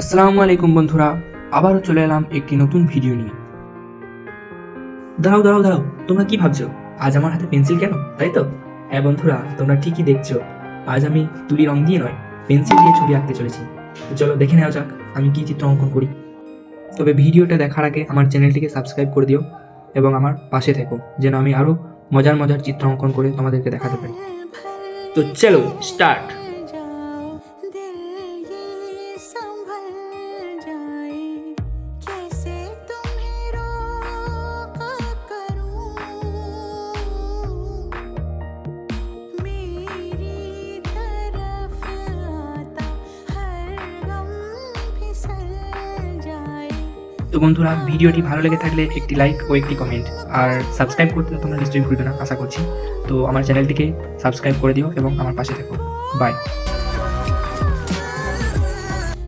আসসালামু আলাইকুম বন্ধুরা, আবারও চলে এলাম একটি নতুন ভিডিও নিয়ে। দাঁড়াও দাঁড়াও দাঁড়াও, তোমরা কি ভাবছো আজ আমার হাতে পেন্সিল কেন, তাই তো? হ্যাঁ বন্ধুরা, তোমরা ঠিকই দেখছো, আজ আমি তুলি রং দিয়ে নয়, পেন্সিল দিয়ে ছবি আঁকতে চলেছি। তো চলো দেখে নেওয়া যাক আমি কি চিত্র অঙ্কন করি। তবে ভিডিওটা দেখার আগে আমার চ্যানেলটিকে সাবস্ক্রাইব করে দিও এবং আমার পাশে থেকো, যেন আমি আরও মজার মজার চিত্র অঙ্কন করে তোমাদেরকে দেখাতে পারি। তো চলো স্টার্ট। তো বন্ধুরা, ভিডিওটি ভালো লেগে থাকলে একটি লাইক ও একটি কমেন্ট, আর সাবস্ক্রাইব করতে তোমরা নিশ্চয়ই ভুলবে না আশা করছি। তো আমার চ্যানেলটিকে সাবস্ক্রাইব করে দিও এবং আমার পাশে থেকো। বাই।